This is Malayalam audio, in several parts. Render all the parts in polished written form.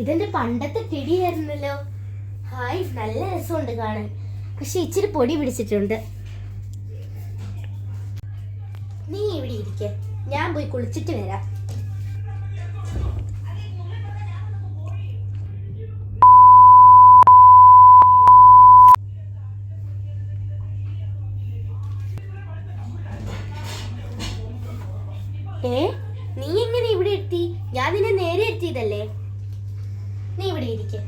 ഇതെന്റെ പണ്ടത്തെ ടെഡിയായിരുന്നല്ലോ. ഹായ്, നല്ല രസമുണ്ട് കാണാൻ. പക്ഷെ ഇച്ചിരി പൊടി പിടിച്ചിട്ടുണ്ട്. നീ ഇവിടെ ഇരിക്കെ, ഞാൻ പോയി കുളിച്ചിട്ട് വരാം. നീ എങ്ങനെ ഇവിടെ എത്തി? ഞാൻ നിന്നെ നേരെ എത്തിയതല്ലേ. നീ ഇവിടെ ഇരിക്കെ.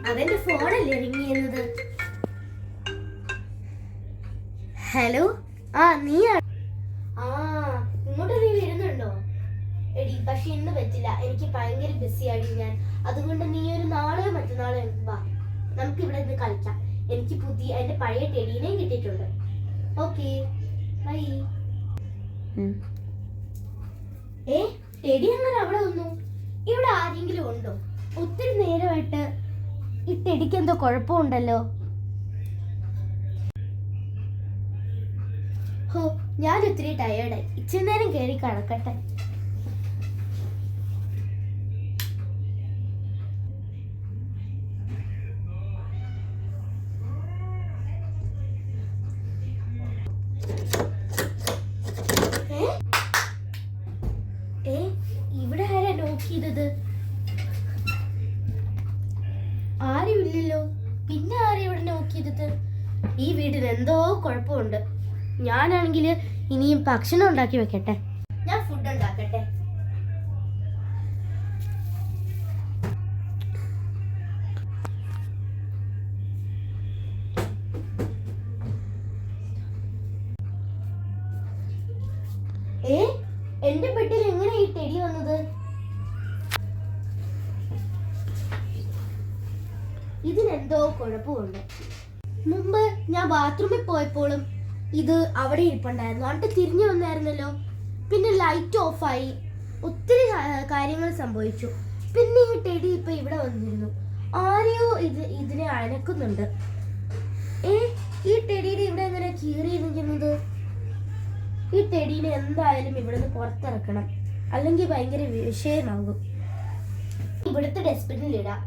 അവന്റെ ഫോണല്ലേ റിങ് ചെയ്യുന്നത്? ഹലോ, നീയാണ്. ഇങ്ങോട്ട് നീ വരുന്നുണ്ടോ? എടി, പക്ഷെ ഇന്ന് പറ്റില്ല, എനിക്ക് ഭയങ്കര ബിസി ആടി ഞാൻ. അതുകൊണ്ട് നീ ഒരു നാളെയോ മറ്റന്നാളോ വാ, നമുക്ക് ഇവിടെ നിന്ന് കളിക്കാം. എനിക്ക് എന്റെ പഴയ ടെഡീനെയും കിട്ടിയിട്ടുണ്ട്. Okay, by. ടെഡി അങ്ങനെ അവിടെ വന്നു? ഇവിടെ ആരെങ്കിലും ഉണ്ടോ? ഒത്തിരി നേരമായിട്ട് ഈ ടെഡിക്ക് എന്തോ കുഴപ്പമുണ്ടല്ലോ. ഹോ, ഞാൻ ഒത്തിരി ടയേർഡായി. ഇച്ചിരി നേരം കയറി കിടക്കട്ടെ. ഇവിടെ ആരാ നോക്കിയത്? ആരുമില്ലല്ലോ. പിന്നെ ആരാ ഇവിടെ നോക്കിയത്? ഈ വീടിന് എന്തോ കുഴപ്പമുണ്ട്. ഞാനാണെങ്കിൽ ഇനിയും ഭക്ഷണം ഉണ്ടാക്കി വെക്കട്ടെ. ഞാൻ ഫുഡ് ഉണ്ടാക്കട്ടെ. എന്റെ ബെഡിൽ എങ്ങനെ ഈ ടെഡി വന്നത്? ഇതിനെന്തോ കുഴപ്പമുണ്ട്. മുമ്പ് ഞാൻ ബാത്റൂമിൽ പോയപ്പോഴും ഇത് അവിടെ ഇരിപ്പുണ്ടായിരുന്നു. എന്നിട്ട് തിരിഞ്ഞു വന്നായിരുന്നല്ലോ. പിന്നെ ലൈറ്റ് ഓഫായി. ഒത്തിരി കാര്യങ്ങൾ സംഭവിച്ചു. പിന്നെ ഈ ടെഡി ഇപ്പൊ ഇവിടെ വന്നിരുന്നു. ആരെയോ ഇതിനെ അനക്കുന്നുണ്ട്. ഈ ടെഡിയുടെ ഇവിടെ എങ്ങനെ കീറിയിരിക്കുന്നത്? ഈ ടെഡീനെ എന്തായാലും ഇവിടുന്ന് പുറത്തിറക്കണം, അല്ലെങ്കിൽ ഭയങ്കര വിഷയമാകും. ഇവിടുത്തെ ഡസ്റ്റ്ബിന്നിലിടാം.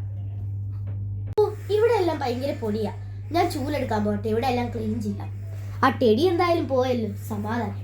ഇവിടെ എല്ലാം ഭയങ്കര പൊടിയാ. ഞാൻ ചൂലെടുക്കാൻ പോട്ടെ, ഇവിടെ എല്ലാം ക്ലീൻ ചെയ്യാം. ആ ടെഡി എന്തായാലും പോയല്ലോ, സമാധാനം.